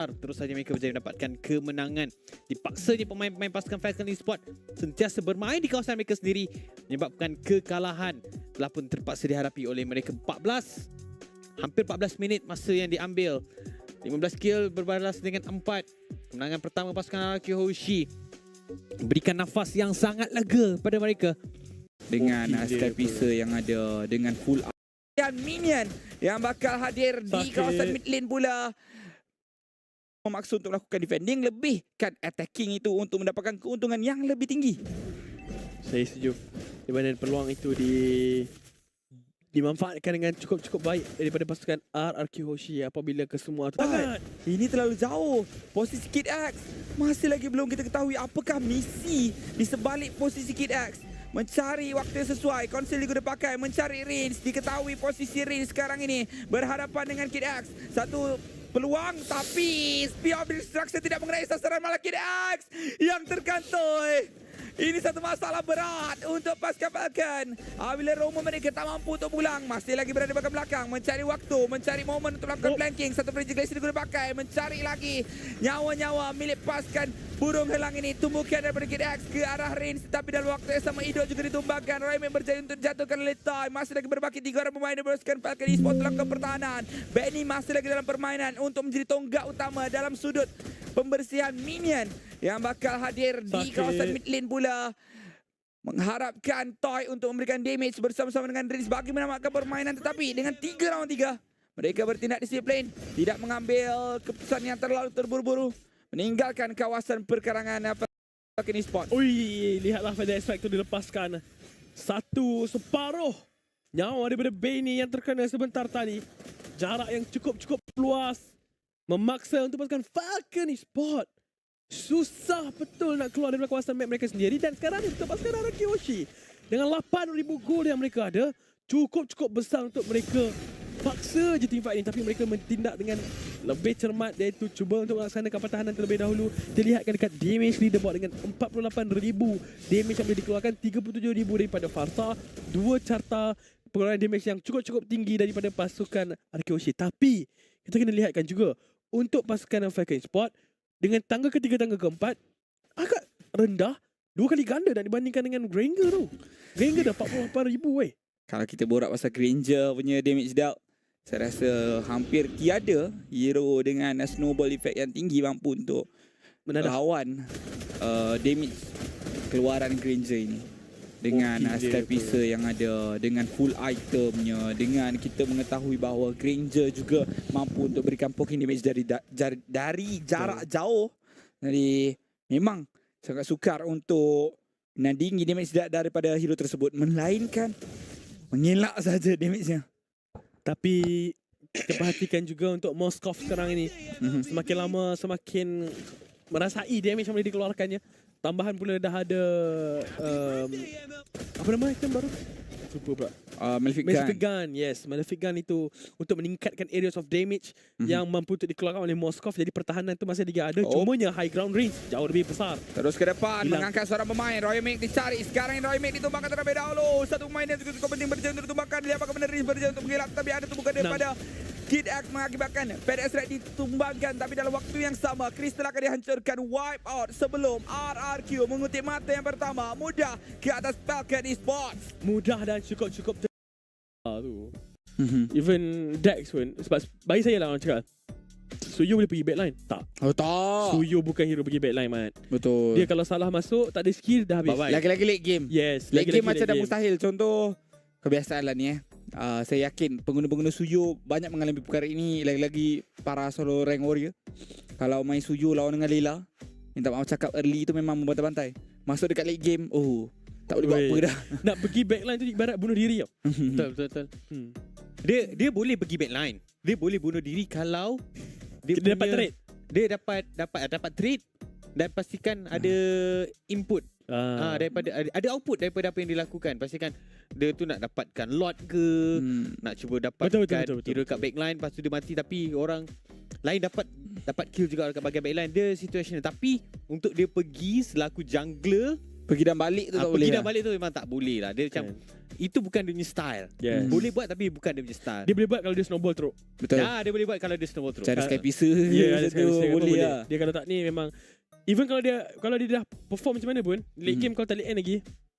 Terus saja mereka berjaya mendapatkan kemenangan. Dipaksanya pemain-pemain pasukan Falcon Esports sentiasa bermain di kawasan mereka sendiri, menyebabkan kekalahan telah pun terpaksa dihadapi oleh mereka. 14, hampir 14 minit masa yang diambil. 15 kill berbalas dengan 4. Kemenangan pertama pasukan Rrq Vs berikan nafas yang sangat lega pada mereka. Dengan Tadpole yang ada dengan full dan minion yang bakal hadir di kawasan mid lane pula. Maksud untuk melakukan defending, lebihkan attacking itu untuk mendapatkan keuntungan yang lebih tinggi. Saya setuju. Di mana peluang itu dimanfaatkan dengan cukup baik daripada pasukan Rrq Vs apabila kesemua tu sangat. Ini terlalu jauh. Posisi Kid X masih lagi belum kita ketahui apakah misi di sebalik posisi Kid X. Mencari waktu yang sesuai, konsel digunakan pakai, mencari range, diketahui posisi range sekarang ini berhadapan dengan Kid X. Satu peluang tapi Spear of Destruction tidak mengenai sasaran, malah Kid X yang terkantoi. Ini satu masalah berat untuk pasukan Falcon. Bila Romo mereka tak mampu untuk pulang, masih lagi berada di belakang, mencari waktu, mencari momen untuk melakukan flanking. Satu Rrq Glacier digunakan pakai, mencari lagi nyawa-nyawa milik pasukan burung helang ini. Tumbuhkan daripada Kid X ke arah range, tapi dalam waktu yang sama Ido juga ditumbangkan. Rayman berjaya untuk jatuhkan oleh Time. Masih lagi berbaki 3 orang pemain dari pasukan Falcon Esports melakukan pertahanan. Benny masih lagi dalam permainan untuk menjadi tonggak utama dalam sudut pembersihan minion yang bakal hadir di kawasan mid lane pula. Mengharapkan Toy untuk memberikan damage bersama-sama dengan Riz bagi menamatkan permainan, tetapi dengan 3 lawan 3 mereka bertindak disiplin, tidak mengambil keputusan yang terlalu terburu-buru, meninggalkan kawasan perkarangan Falcon Esports. Ui, lihatlah pada aspek itu dilepaskan. Satu separuh nyawa daripada Benny yang terkena sebentar tadi. Jarak yang cukup luas memaksa untuk pasukan Falcon Esports susah betul nak keluar dari kawasan map mereka sendiri. Dan sekarang ni untuk pasukan Rrq Vs dengan 8,000 gol yang mereka ada, cukup besar untuk mereka paksa je team fight ni. Tapi mereka bertindak dengan lebih cermat, iaitu cuba untuk melaksanakan pertahanan terlebih dahulu. Dilihatkan dekat damage leaderboard dengan 48,000 damage yang boleh dikeluarkan, 37,000 daripada Farsa, 2 carta pengeluaran damage yang cukup tinggi daripada pasukan Rrq Vs. Tapi kita kena lihatkan juga untuk pasukan Falcon Esports dengan tangga ketiga, tangga keempat agak rendah, 2 kali ganda dan dibandingkan dengan Granger tu. Granger dah 48,000 weh. Kalau kita borak pasal Granger punya damage dealt, saya rasa hampir tiada hero dengan snowball effect yang tinggi mampu untuk melawan damage keluaran Granger ini. Dengan Tadpole yang ada, dengan full itemnya, dengan kita mengetahui bahawa Granger juga mampu untuk berikan poking damage dari jarak jauh. Jadi memang sangat sukar untuk menandingi damage daripada hero tersebut, melainkan mengelak saja damage-nya. Tapi kita perhatikan juga untuk Moskov sekarang ini, semakin lama semakin merasai damage yang boleh dikeluarkannya. Tambahan pula dah ada apa nama item baru? Lupa pula. Malefic Gun. Yes, Malefic Gun itu untuk meningkatkan areas of damage yang mampu untuk dikeluarkan oleh Moskov. Jadi pertahanan tu masih juga ada, cumanya high ground range jauh lebih besar. Terus ke depan, mengangkat seorang pemain. Rrq dicari. Sekarang Rrq ditumbangkan terlebih dahulu. Satu pemain yang cukup penting berjaya untuk ditumbangkan. Lihat apakah benar Riz berjaya untuk mengelak, tapi ada tumbukan daripada Kid X mengakibatkan PDS Red ditumbangkan. Tapi dalam waktu yang sama, Crystal akan dihancurkan, wipe out sebelum Rrq mengutip mata yang pertama. Mudah ke atas Falcon Esports. Mudah dan cukup tu. Even Dex pun, sebab bagi saya lah orang cakap Suyo boleh pergi backline. Tak. Oh tak. Suyo bukan hero pergi backline, Mat. Betul. Dia kalau salah masuk, tak ada skill, dah habis. Lagi-lagi late game. Yes. Late game macam dah mustahil. Contoh kebiasaan lah ni saya yakin pengguna-pengguna Suyo banyak mengalami perkara ini. Lagi-lagi para solo rank warrior. Kalau main Suyo lawan dengan Layla, minta maaf cakap early tu memang membantai-bantai. Masuk dekat late game, tak boleh buat apa dah. Nak pergi backline tu ibarat bunuh diri tau. Betul. Dia boleh pergi backline. Dia boleh bunuh diri kalau dia dapat trade. Dia dapat trade dan pastikan ada input. Daripada ada output daripada apa yang dilakukan. Pastikan dia tu nak dapatkan lot ke, nak cuba dapatkan hero kat backline, lepas tu dia mati tapi orang lain dapat kill juga dekat bahagian backline. Dia situational. Tapi untuk dia pergi selaku jungler Pergi dan balik tu tak boleh. Pergi dan lah. balik tu memang tak boleh lah. Dia macam itu bukan dia punya style. Yes. Boleh buat tapi bukan dia punya style. Dia boleh buat kalau dia snowball teruk. Betul. Ya, dia boleh buat kalau dia snowball terus. Cara sky pisau Ya, tu boleh lah. Dia kalau tak ni memang even kalau dia dah perform macam mana pun, late game kalau tak late end lagi,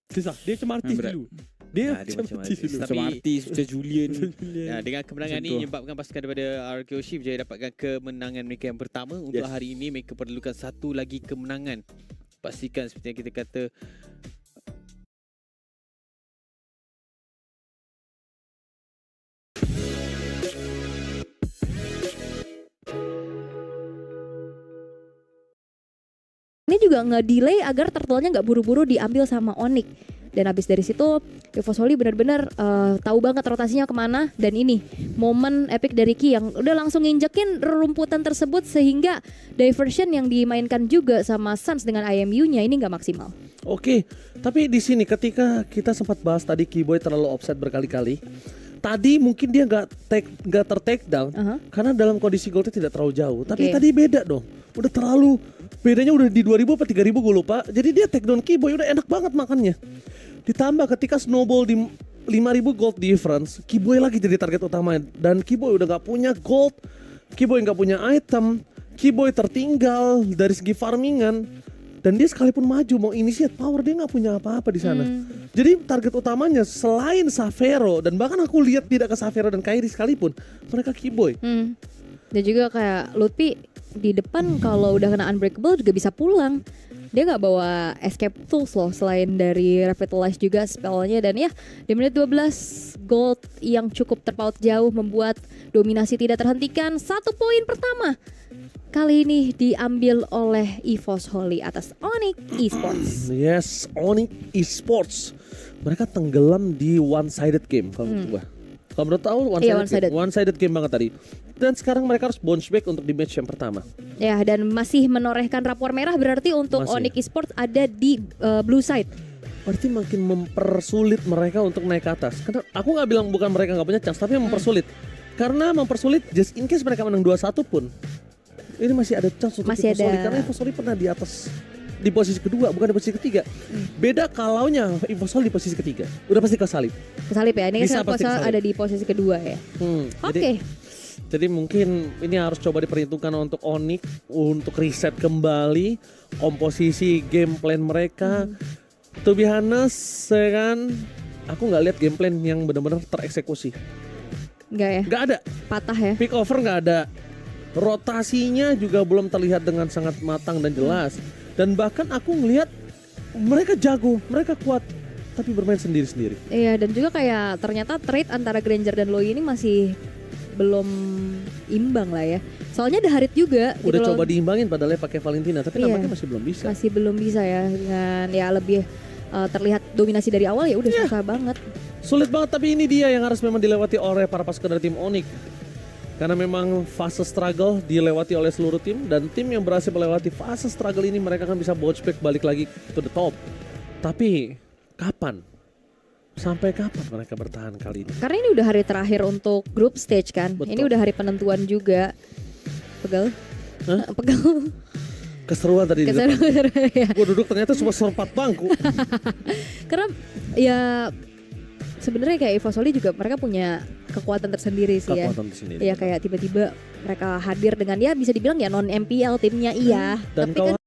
susah. Dia macam artis Berat. dulu. Dia dia macam macam artis artis. dulu. Macam Tapi- artis, macam Julian. Ya, dengan kemenangan Macam ni tu. menyebabkan pasukan daripada Rrq Vs berjaya dapatkan kemenangan mereka yang pertama. Untuk Yes. hari ini mereka perlukan satu lagi kemenangan. Pastikan seperti yang kita kata Ini juga nge-delay agar turtle-nya nggak buru-buru diambil sama Onyx. Dan habis dari situ Vs Falcon benar-benar tahu banget rotasinya kemana. Dan ini momen epic dari Ki yang udah langsung nginjekin rumputan tersebut sehingga diversion yang dimainkan juga sama Suns dengan IMU-nya ini nggak maksimal. Oke, tapi di sini ketika kita sempat bahas tadi Keyboy terlalu offset berkali-kali. Tadi mungkin dia nggak ter-take down karena dalam kondisi goldnya tidak terlalu jauh. Tapi Oke. tadi beda dong. Udah terlalu bedanya udah di 2000 apa 3000 gue lupa. Jadi dia take down Keyboy udah enak banget makannya. Ditambah ketika snowball di 5000 gold difference, Keyboy lagi jadi target utama dan Keyboy udah nggak punya gold, Keyboy nggak punya item, Keyboy tertinggal dari segi farmingan dan dia sekalipun maju mau initiate power dia nggak punya apa-apa di sana. Jadi target utamanya selain Savero dan bahkan aku lihat tidak ke Savero dan Kairi sekalipun mereka Keyboy. Dan juga kayak Lutfi di depan kalau udah kena unbreakable juga bisa pulang. Dia nggak bawa escape tools loh selain dari revitalize juga spellnya. Dan ya di menit 12 gold yang cukup terpaut jauh membuat dominasi tidak terhentikan. 1 poin pertama kali ini diambil oleh EVOS Holy atas Onyx Esports. Yes, Onyx Esports. Mereka tenggelam di one-sided game kalau menurut gua. Kalau menurut tahu Iya, one-sided game banget tadi. Dan sekarang mereka harus bounce back untuk di match yang pertama. Ya, dan masih menorehkan rapor merah berarti untuk Masih. Onyx Esports ada di blue side. Berarti makin mempersulit mereka untuk naik ke atas. Karena aku nggak bilang bukan mereka nggak punya chance, tapi mempersulit. Karena mempersulit just in case mereka menang 2-1 pun. Ini masih ada chance untuk Masih EVOS Holy. ada. Karena EVOS Holy pernah di atas di posisi kedua, bukan di posisi ketiga. Beda kalaunya EVOS Holy di posisi ketiga. Udah pasti kesalip. Kesalip ya, ini Bisa kan pasti kesalip. ada di posisi kedua ya. Oke. Jadi mungkin ini harus coba diperhitungkan untuk Onyx untuk riset kembali komposisi game plan mereka. To be honest, ya kan, aku nggak lihat game plan yang benar-benar tereksekusi. Enggak ya, Nggak ada. patah ya. Pick over nggak ada. Rotasinya juga belum terlihat dengan sangat matang dan jelas. Dan bahkan aku ngelihat mereka jago, mereka kuat, tapi bermain sendiri-sendiri. Iya, dan juga kayak ternyata trade antara Granger dan Loi ini masih belum imbang lah ya. Soalnya ada Harit juga Udah gitu coba loh. diimbangin padahal pakai Valentina, tapi Iya. nampaknya masih belum bisa. Masih belum bisa ya, dengan ya lebih terlihat dominasi dari awal ya udah susah banget. Sulit banget, tapi ini dia yang harus memang dilewati oleh para pasukan dari tim Onyx. Karena memang fase struggle dilewati oleh seluruh tim. Dan tim yang berhasil melewati fase struggle ini mereka kan bisa bounce back balik lagi to the top. Tapi kapan? Sampai kapan mereka bertahan kali ini? Karena ini udah hari terakhir untuk group stage kan. Betul. Ini udah hari penentuan juga. Pegal? Hah? Pegal. Keseruan tadi di depan. Ya. Gue duduk ternyata cuma serempat bangku. Karena ya sebenarnya kayak EVOS Holy juga mereka punya kekuatan tersendiri sih ya. Kekuatan di sini. Iya kayak tiba-tiba mereka hadir dengan ya bisa dibilang ya non MPL timnya iya. Dan Tapi kau kan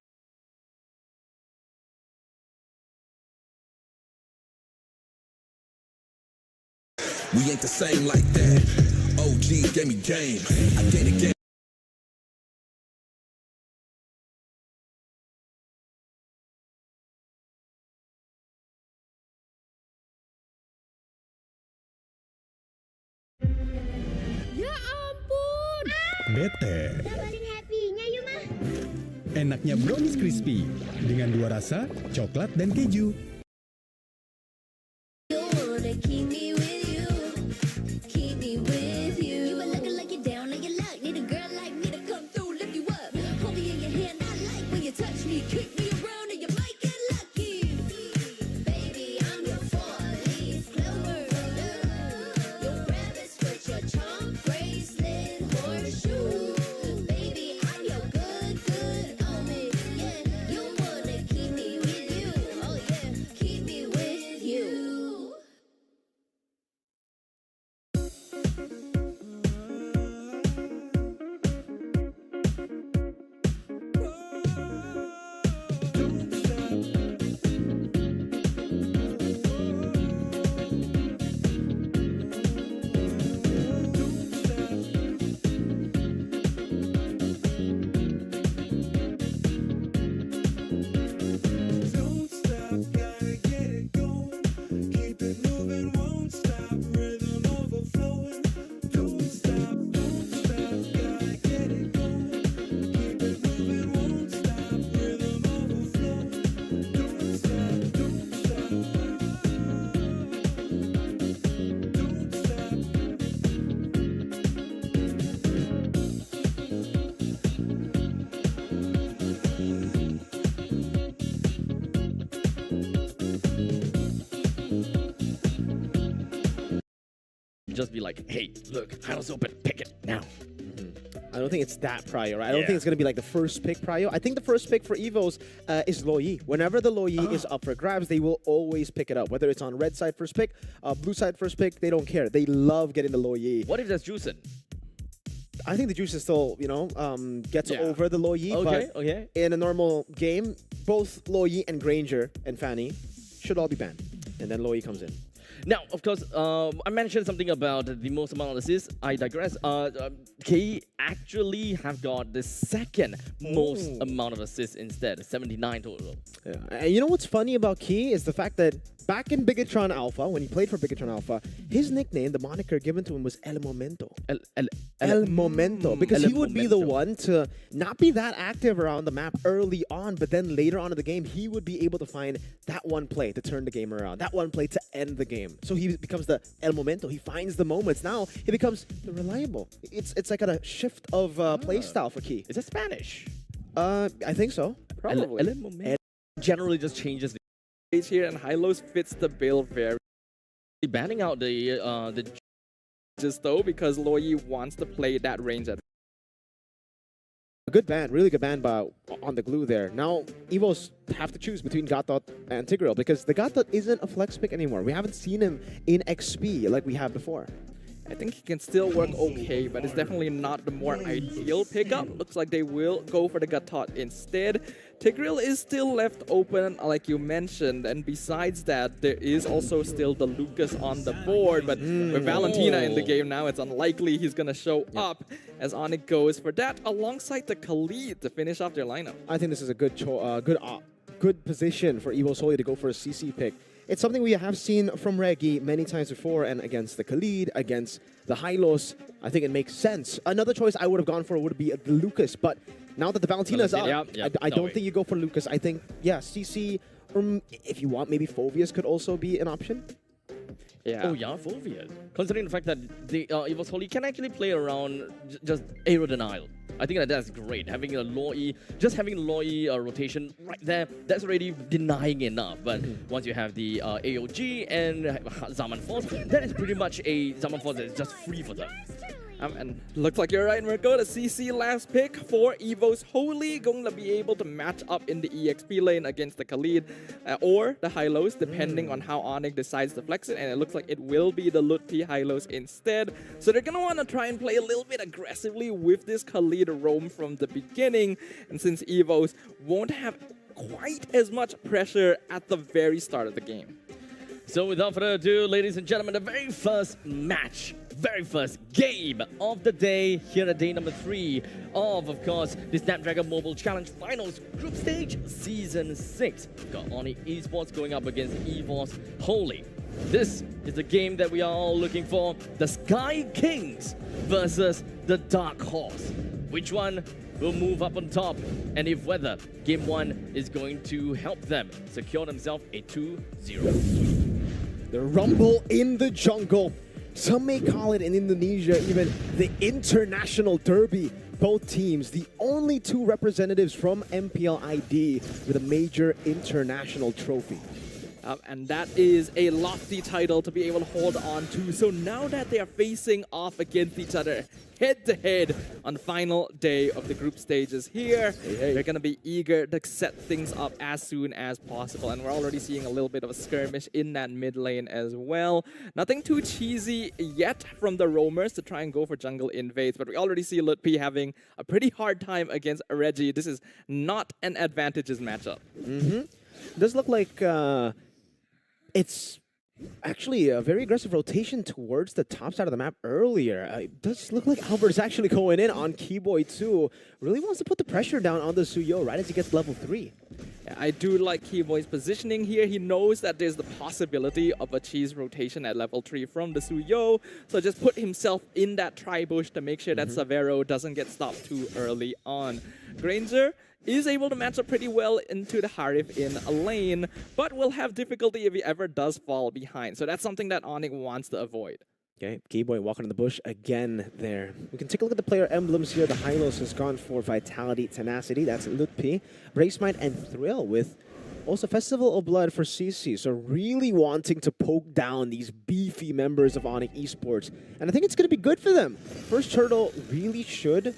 We ain't the same like that. OG gave me game. I gave the game. Bete. Enaknya brownies crispy dengan 2 rasa, coklat dan keju. just be like, hey, look, Hylos open, pick it now. I don't think it's that prio, right? I don't think it's going to be like the first pick prio. I think the first pick for Evos is Loyi. Whenever the Loyi is up for grabs, they will always pick it up. Whether it's on red side first pick, blue side first pick, they don't care. They love getting the Loyi. What if there's Juicen? I think the Juice is still, you know, gets over the Loyi. Okay, but okay. in a normal game, both Loyi and Granger and Fanny should all be banned. And then Loyi comes in. Now, of course, I mentioned something about the most amount of assists. I digress. K actually have got the second most amount of assists instead, 79 total. Yeah. And you know what's funny about Key is the fact that back in Bigatron Alpha, when he played for Bigatron Alpha, his nickname, the moniker given to him was El Momento. El Momento. Because he would be the one to not be that active around the map early on, but then later on in the game, he would be able to find that one play to turn the game around, that one play to end the game. So he becomes the El Momento. He finds the moments. Now he becomes the reliable. It's like a shift of play style for Key. Is that Spanish? I think so. Probably. El Momento generally just changes the page here, and Hylos fits the bill very. Banning out the just though, because Loyi wants to play that range at. A good ban, really good ban on the glue there. Now, Evos have to choose between Gatot and Tigreal because the Gatot isn't a flex pick anymore. We haven't seen him in XP like we have before. I think he can still work okay, but it's definitely not the more ideal pickup. Looks like they will go for the Gatot instead. Tigreal is still left open, like you mentioned, and besides that, there is also still the Lucas on the board, but with Valentina in the game now, it's unlikely he's gonna show up as Onyx goes for that, alongside the Khalid to finish off their lineup. I think this is a good position for Evo Soli to go for a CC pick. It's something we have seen from Rrq many times before, and against the Khalid, against the Hylos, I think it makes sense. Another choice I would have gone for would be the Lucas, but now that the Valentina's up, I don't think you go for Lucas. I think, yeah, CC, if you want, maybe Phoveus could also be an option. Yeah. Oh yeah, Phoveus. Considering the fact that the Evos Holy can actually play around just aero denial. I think that's great. Having a Loi, just having Loi rotation right there, that's already denying enough. But once you have the AOG and Zaman Force, that is pretty much a Zaman Force that is just free for them. And looks like you're right, Rrq. The CC last pick for Evos Holy going to be able to match up in the EXP lane against the Khalid or the Hylos, depending on how Onyx decides to flex it. And it looks like it will be the Lutpi Hylos instead. So they're going to want to try and play a little bit aggressively with this Khalid roam from the beginning. And since Evos won't have quite as much pressure at the very start of the game. So without further ado, ladies and gentlemen, the very first match, very first game of the day here at day number 3 of course, the Snapdragon Mobile Challenge Finals Group Stage Season 6. We've got Onyx Esports going up against Evos Holy. This is the game that we are all looking for, the Sky Kings versus the Dark Horse. Which one will move up on top, and if whether Game 1 is going to help them secure themselves a 2-0. The Rumble in the Jungle. Some may call it in Indonesia even the International Derby. Both teams, the only 2 representatives from MPL ID with a major international trophy. And that is a lofty title to be able to hold on to. So now that they are facing off against each other, head-to-head on the final day of the group stages here, they're going to be eager to set things up as soon as possible. And we're already seeing a little bit of a skirmish in that mid lane as well. Nothing too cheesy yet from the roamers to try and go for jungle invades, but we already see Lutpi having a pretty hard time against Rrq. This is not an advantageous matchup. Does look like it's actually a very aggressive rotation towards the top side of the map earlier. It does look like Albert's actually going in on Keyboy too. Really wants to put the pressure down on the Suyo right as he gets level 3. Yeah, I do like Keyboy's positioning here. He knows that there's the possibility of a cheese rotation at level 3 from the Suyo. So just put himself in that tri-bush to make sure that Savero doesn't get stopped too early on. Granger is able to match up pretty well into the Harif in a lane, but will have difficulty if he ever does fall behind. So that's something that Onyx wants to avoid. Okay, Keyboy walking in the bush again there. We can take a look at the player emblems here. The Hylos has gone for Vitality, Tenacity. That's Lutpi, Bracemite, and Thrill with Also, Festival of Blood for CC, so really wanting to poke down these beefy members of Onyx Esports. And I think it's going to be good for them. First Turtle really should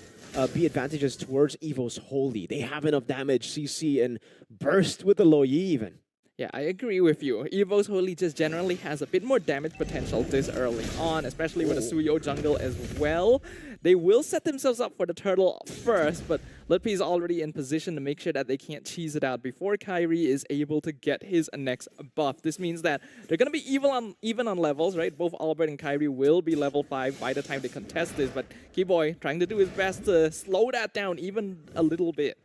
be advantages towards Evo's Holy. They have enough damage, CC, and burst with the low Yi even. Yeah, I agree with you. Evo's Holy just generally has a bit more damage potential this early on, especially with a Suyo jungle as well. They will set themselves up for the turtle first, but Lrrq is already in position to make sure that they can't cheese it out before Kyrie is able to get his next buff. This means that they're going to be even on levels, right? Both Albert and Kyrie will be level 5 by the time they contest this, but Keyboy trying to do his best to slow that down even a little bit.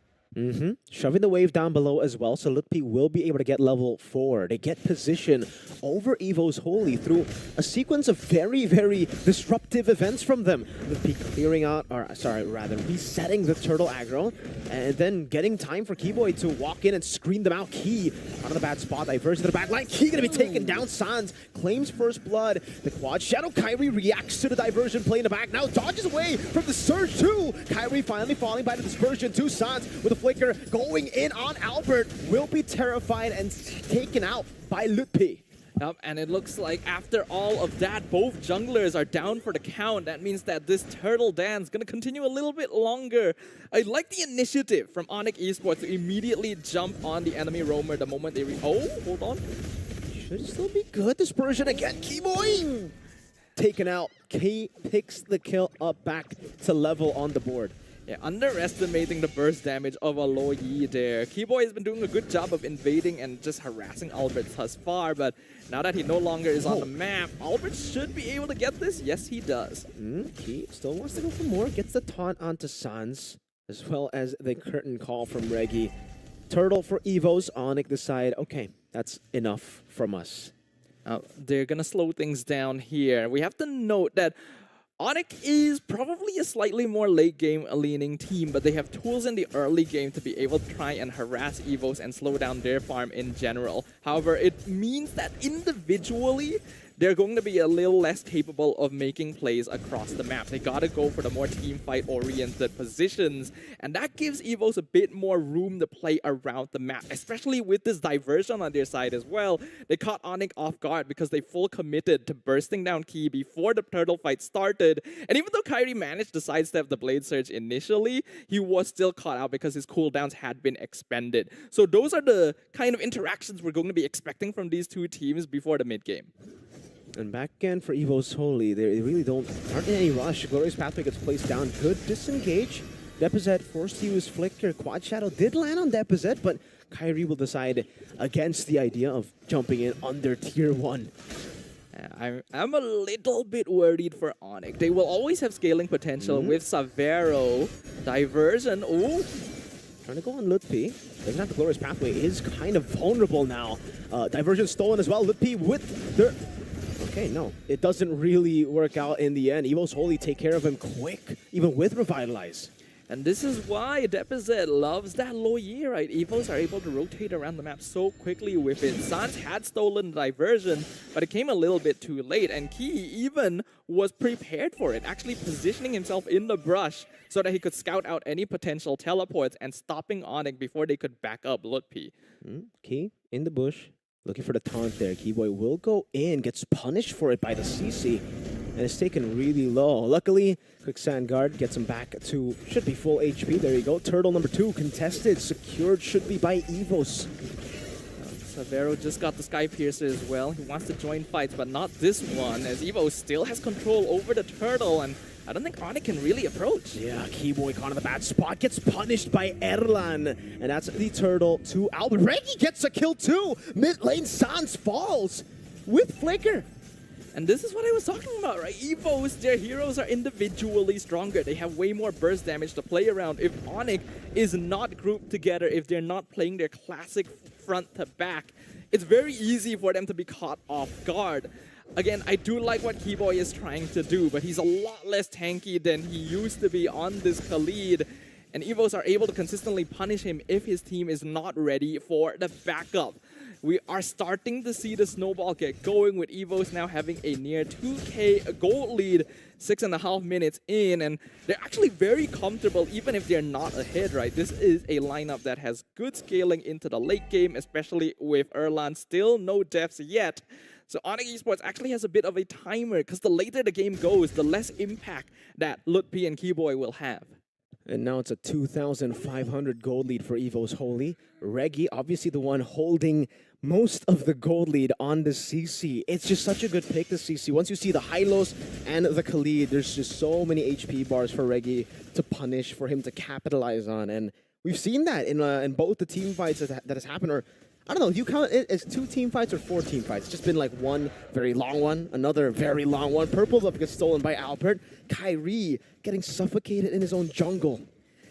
Shoving the wave down below as well, so Lrrq will be able to get level 4. They get position over Evo's Holy through a sequence of very, very disruptive events from them. Lrrq clearing out, or sorry, rather resetting the turtle aggro, and then getting time for Keyboy to walk in and screen them out. Key out of the bad spot, diversion to the back line. Key gonna be taken down. Sans claims first blood. The quad Shadow Kyrie reacts to the diversion play in the back. Now dodges away from the surge too. Kyrie finally falling by the dispersion to Sans with a flicker going in on Albert, will be terrified and taken out by Lrrq. Yep, and it looks like after all of that, both junglers are down for the count. That means that this turtle dance is going to continue a little bit longer. I like the initiative from Onyx Esports to immediately jump on the enemy roamer the moment they oh, hold on. Should still be good. Dispersion again. Keyboy taken out. Key picks the kill up back to level on the board. Yeah, underestimating the burst damage of a low Yi there. Keyboy has been doing a good job of invading and just harassing Albert thus far, but now that he no longer is on the map, Albert should be able to get this. Yes, he does. Key still wants to go for more. Gets the taunt onto Sans, as well as the curtain call from Rrq. Turtle for Evos. Onyx decide, okay, that's enough from us. They're gonna slow things down here. We have to note that Onyx is probably a slightly more late game leaning team, but they have tools in the early game to be able to try and harass Evos and slow down their farm in general. However, it means that individually, they're going to be a little less capable of making plays across the map. They gotta go for the more team fight oriented positions, and that gives Evos a bit more room to play around the map, especially with this diversion on their side as well. They caught Onyx off guard because they full committed to bursting down Key before the turtle fight started, and even though Kyrie managed to sidestep the blade surge initially, he was still caught out because his cooldowns had been expended. So those are the kind of interactions we're going to be expecting from these two teams before the mid game. And back again for Evo's Holy. They really aren't in any rush. Glorious Pathway gets placed down. Good disengage. Deposit forced to use Flicker. Quad Shadow did land on Deposit, but Kyrie will decide against the idea of jumping in under tier 1. I'm a little bit worried for Onyx. They will always have scaling potential with Savero. Diversion. Ooh. Trying to go on Lrrq. Doesn't have the Glorious Pathway. Is kind of vulnerable now. Diversion stolen as well. Lrrq with their... Okay, no. It doesn't really work out in the end. Evo's Holy take care of him quick, even with Revitalize. And this is why Deposit loves that low Yi, right? Evos are able to rotate around the map so quickly with it. Sans had stolen Diversion, but it came a little bit too late. And Key even was prepared for it, actually positioning himself in the brush so that he could scout out any potential teleports and stopping Onyx before they could back up Lrrq. Key in the bush. Looking for the taunt there. Keyboy will go in, gets punished for it by the CC, and is taken really low. Luckily, Quicksand Guard gets him back to, should be full HP. There you go. Turtle number 2, contested, secured, should be by Evos. Savero just got the Sky Piercer as well. He wants to join fights, but not this one, as Evo still has control over the turtle, and I don't think Onyx can really approach. Yeah, Keyboy caught in the bad spot, gets punished by Erlan. And that's the turtle to Albert. Rrq gets a kill too. Mid lane Sans falls with Flicker. And this is what I was talking about, right? Evos, their heroes are individually stronger. They have way more burst damage to play around. If Onyx is not grouped together, if they're not playing their classic front to back, it's very easy for them to be caught off guard. Again, I do like what Keyboy is trying to do, but he's a lot less tanky than he used to be on this Khalid. And Evos are able to consistently punish him if his team is not ready for the backup. we are starting to see the snowball get going with Evos now having a near 2K gold lead 6.5 minutes in, and they're actually very comfortable even if they're not ahead, right? This is a lineup that has good scaling into the late game, especially with Erlan still no deaths yet. So Rrq Esports actually has a bit of a timer because the later the game goes, the less impact that Lutpi and Keyboy will have. And now it's a 2,500 gold lead for Evo's Holy. Rrq, obviously the one holding most of the gold lead on the CC. It's just such a good pick, the CC. Once you see the Hylos and the Khalid, there's just so many HP bars for Rrq to punish, for him to capitalize on. And we've seen that in both the team fights that has happened, or I don't know, do you count it as 2 team fights or 4 team fights? It's just been like one very long one, another very long one. Purple gets stolen by Albert. Kyrie getting suffocated in his own jungle.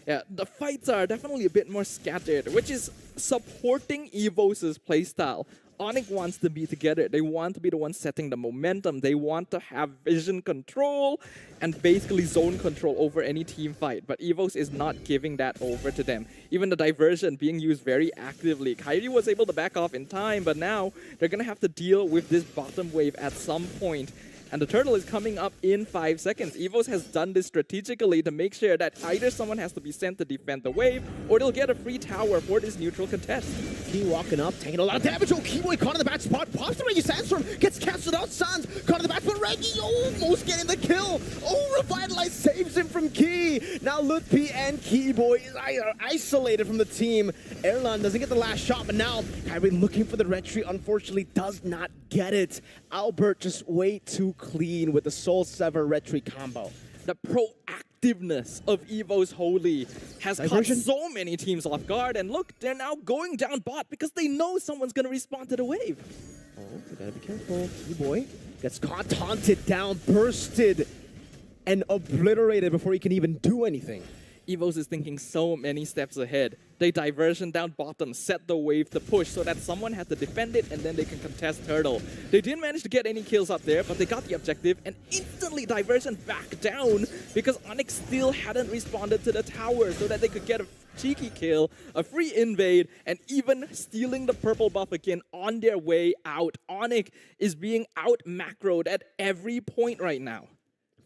Yeah, the fights are definitely a bit more scattered, which is supporting Evos' playstyle. Rrq wants to be together. They want to be the ones setting the momentum. They want to have vision control and basically zone control over any team fight. But Evos is not giving that over to them. Even the diversion being used very actively. Kyrie was able to back off in time, but now they're going to have to deal with this bottom wave at some point. And the turtle is coming up in 5 seconds. Evos has done this strategically to make sure that either someone has to be sent to defend the wave, or they'll get a free tower for this neutral contest. Key walking up, taking a lot of damage. Oh, Keyboy caught in the back spot. Pops the Rrq Sandstorm, gets cancelled out. Sans caught in the back, but Rrq almost getting the kill. Oh, Revitalize saves him from Key. Now Lutpi and Keyboy are isolated from the team. Erlan doesn't get the last shot, but now Kyrie looking for the retry, unfortunately does not get it. Albert just way too clean with the Soul Sever retry combo. The proactiveness of Evo's Holy has caught so many teams off guard, and look, they're now going down bot because they know someone's going to respond to the wave. Oh, they gotta be careful. Keyboy gets caught, taunted down, bursted, and obliterated before he can even do anything. Evos is thinking so many steps ahead. They diversion down bottom, set the wave to push so that someone had to defend it and then they can contest turtle. They didn't manage to get any kills up there, but they got the objective and instantly diversion back down because Rrq still hadn't responded to the tower so that they could get a cheeky kill, a free invade, and even stealing the purple buff again on their way out. Rrq is being out macroed at every point right now.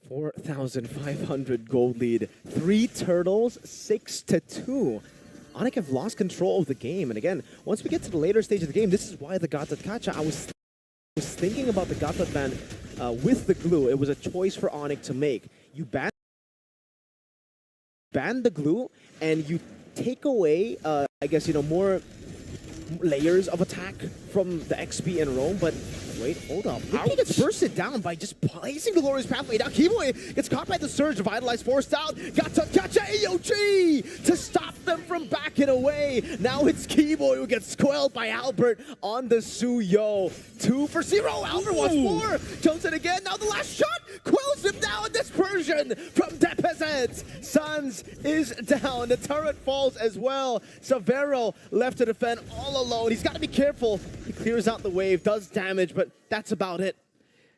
4,500 gold lead. 3 turtles, 6-2. Rrq have lost control of the game. And again, once we get to the later stage of the game, this is why the Gatot Kacha, I was thinking about the Gatot ban with the glue. It was a choice for Rrq to make. You ban the glue and you take away, I guess, more layers of attack from the XP and Roam, but wait, hold up. He gets bursted down by just placing the Glorious Pathway. Now Keyboy gets caught by the Surge, Revitalize forced out. Got to catch a AOG to stop them from backing away. Now it's Keyboy who gets quelled by Albert on the Suyo. 2 for 0. Albert wants 4. Jumps in again. Now the last shot quells him down. Dispersion from Depezet. Sans is down. The turret falls as well. Severo left to defend all alone. He's got to be careful. He clears out the wave, does damage, but that's about it.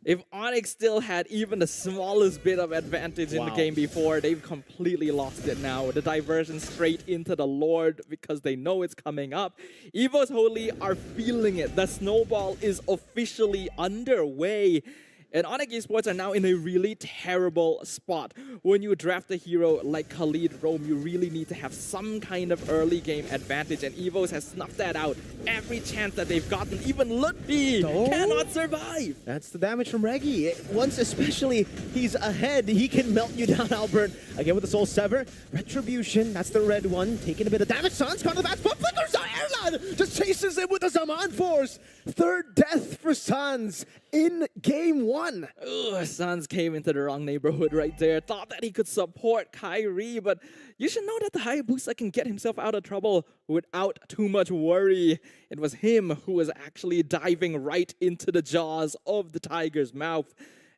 If Rrq still had even the smallest bit of advantage in the game before, they've completely lost it now. The diversion straight into the Lord because they know it's coming up. Evo's Holy are feeling it. The snowball is officially underway. And Rrq Esports are now in a really terrible spot. When you draft a hero like Khalid Roam, you really need to have some kind of early game advantage, and Evos has snuffed that out every chance that they've gotten. Even Lutpi cannot survive. That's the damage from Rrq. Once especially he's ahead, he can melt you down, Albert. Again with the Soul Sever. Retribution, that's the red one. Taking a bit of damage. Sans caught in the back foot. Flickers on Erlan. Just chases him with the Zaman Force. 3rd death for Sans in game 1. Ugh, Sans came into the wrong neighborhood right there. Thought that he could support Kyrie, but you should know that the Hayabusa can get himself out of trouble without too much worry. It was him who was actually diving right into the jaws of the tiger's mouth.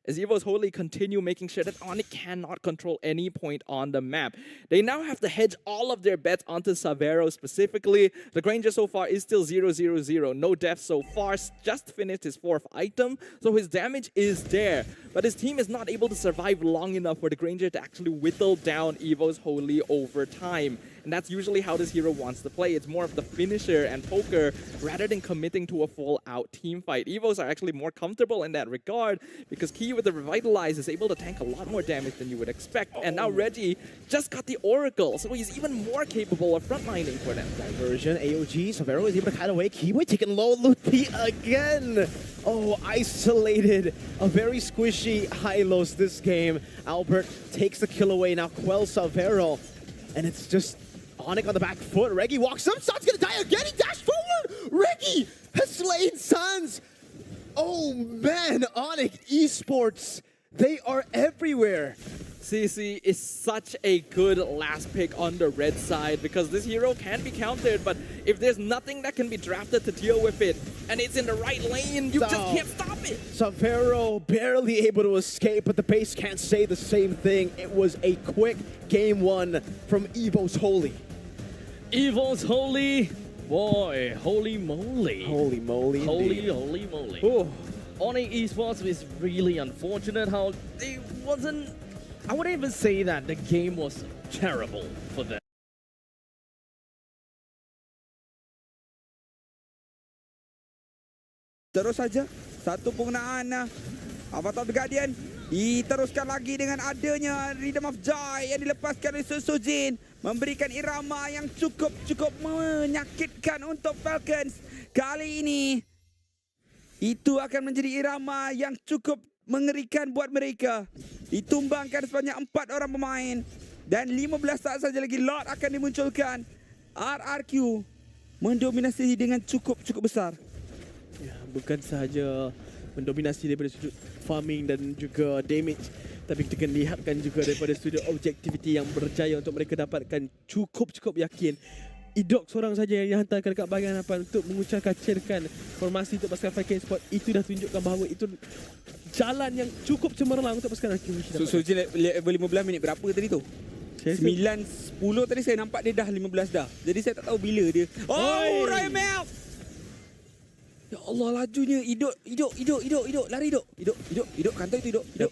As Evo's Holy continue making sure that Rrq cannot control any point on the map. They now have to hedge all of their bets onto Severo specifically. The Granger so far is still 0-0-0. No deaths so far. Just finished his 4th item, so his damage is there. But his team is not able to survive long enough for the Granger to actually whittle down Evo's Holy over time. And that's usually how this hero wants to play. It's more of the finisher and poker rather than committing to a full-out team fight. Evos are actually more comfortable in that regard because Key with the Revitalize is able to tank a lot more damage than you would expect. And now Reggie just got the Oracle, so he's even more capable of frontlining for them. Diversion, AOG, Savero is able to cut away. Kiwi taking low, Luthi again. Oh, isolated. A very squishy high-lows this game. Albert takes the kill away, now quells Savero. And it's just Onyx on the back foot. Rrq walks up, Sun's gonna die again, he dashed forward! Rrq has slain Suns! Oh man, Onyx Esports, they are everywhere. CC is such a good last pick on the red side because this hero can be countered, but if there's nothing that can be drafted to deal with it, and it's in the right lane, you just can't stop it. Savero barely able to escape, but the base can't say the same thing. It was a quick game one from Evo's Holy. Evo's Holy. Boy, holy moly. Holy moly. Holy moly. Oh. Onyx Esports is really unfortunate how they wasn't... I wouldn't even say that the game was terrible for them. Terus saja satu penggunaan Avatar the Guardian diteruskan lagi dengan adanya Rhythm of Joy yang dilepaskan oleh Sujin, memberikan irama yang cukup menyakitkan untuk Falcons. Kali ini itu akan menjadi irama yang cukup mengerikan buat mereka. Ditumbangkan sebanyak 4 orang pemain dan 15 saat saja lagi lot akan dimunculkan. Rrq mendominasi dengan cukup besar. Ya, bukan sahaja mendominasi daripada sudut farming dan juga damage, tapi kita akan lihatkan juga daripada sudut objectivity yang berjaya untuk mereka dapatkan cukup yakin. Idok seorang saja yang dihantarkan dekat bahagian hadapan untuk mengucapkan formasi untuk pasukan Falcon Sport. Itu dah tunjukkan bahawa itu jalan yang cukup cemerlang untuk pasukan Rrq. Sujin level 15 minit berapa tadi tu? 9-10 tadi saya nampak dia dah 15 dah. Jadi saya tak tahu bila dia. Oh, Royal Milk! Ya Allah, lajunya. Idok. Lari Idok. Kantor itu Idok.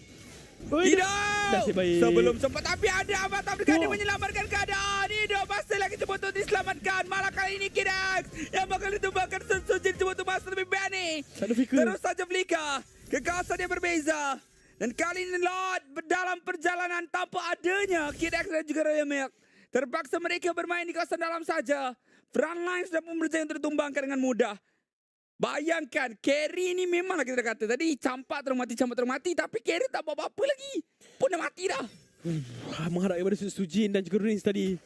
Nasib baik. Sebelum sempat, tapi ada Avatar dekat dia menyelamatkan keadaan. Idok masih lagi cuba untuk diselamatkan. Malah kali ini Kidax yang bakal ditumbangkan. Sujin cuba untuk masuk lebih Benny. Terus saja Flicker. Kekawasan dia berbeza. Dan kali ini Lord dalam perjalanan tanpa adanya Kidax dan juga Royal Milk. Terpaksa mereka bermain di kawasan dalam saja. Frontline sudah pun berjaya untuk ditumbangkan dengan mudah. Bayangkan, carry ni memanglah kita kata tadi campak termati, tapi carry tak buat apa-apa lagi. Pun dah mati dah. Mengharap daripada Sujin dan juga Rins tadi.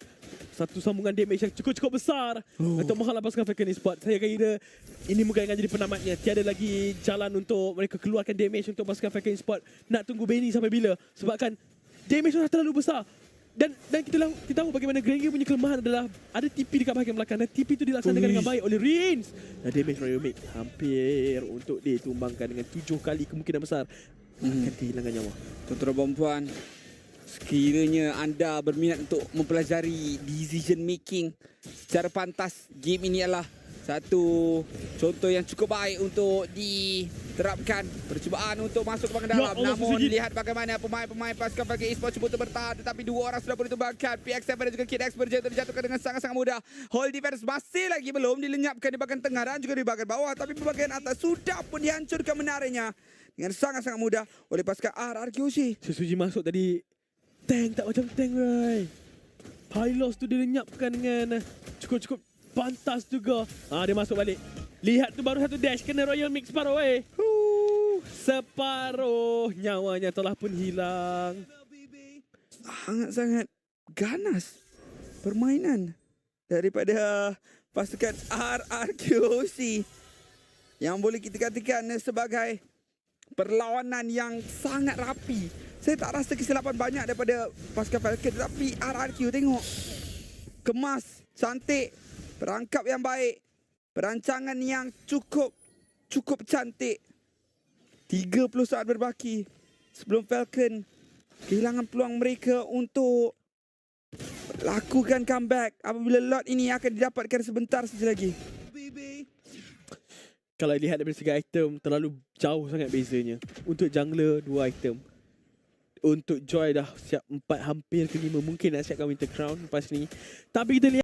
Satu sambungan damage yang cukup besar untuk menghalau pasukan Falcon Sport. Saya kira ini mungkin akan jadi penamatnya. Tiada lagi jalan untuk mereka keluarkan damage untuk pasukan Falcon Sport. Nak tunggu Benny sampai bila? Sebabkan damage sudah terlalu besar. Dan kita tahu bagaimana Grengi punya kelemahan adalah ada TP dekat bahagian belakang dan TP itu dilaksanakan dengan baik oleh Rins. Dan damage Royal Milk hampir untuk ditumbangkan dengan 7 kali kemungkinan besar akan kehilangan nyawa. Tuan-tuan dan puan, sekiranya anda berminat untuk mempelajari decision making secara pantas, game ini adalah satu contoh yang cukup baik untuk diterapkan. Percubaan untuk masuk ke bahagian dalam. Namun lihat bagaimana pemain-pemain pasukan Falcon Esports cuba untuk bertahan, tetapi 2 orang sudah pun ditumbangkan. PX7 dan juga Kidax berjaya dijatuhkan dengan sangat-sangat mudah. Hold defense masih lagi belum dilenyapkan di bahagian tengah dan juga di bahagian bawah, tapi di bahagian atas sudah pun dihancurkan menariknya dengan sangat-sangat mudah oleh pasukan Rrq. Suji masuk tadi, tank tak macam tank, Rai. High loss tu dilenyapkan dengan cukup pantas juga. Dia masuk balik. Lihat tu baru satu dash kena Royal Mix separuh. Separuh nyawanya telah pun hilang. Sangat-sangat ganas permainan daripada pasukan Rrq yang boleh kita katakan sebagai perlawanan yang sangat rapi. Saya tak rasa kesilapan banyak daripada pasukan Falcon, tetapi Rrq tengok kemas, cantik, perangkap yang baik, perancangan yang cukup cantik. 30 saat berbaki sebelum Falcon kehilangan peluang mereka untuk lakukan comeback apabila lot ini akan didapatkan sebentar saja lagi. Kalau lihat dari segi item, terlalu jauh sangat bezanya. Untuk jungler 2 item. untuk Joy dah siap 4 hampir ke 5 mungkin nak siapkan Winter Crown lepas ni. Tapi kita lihat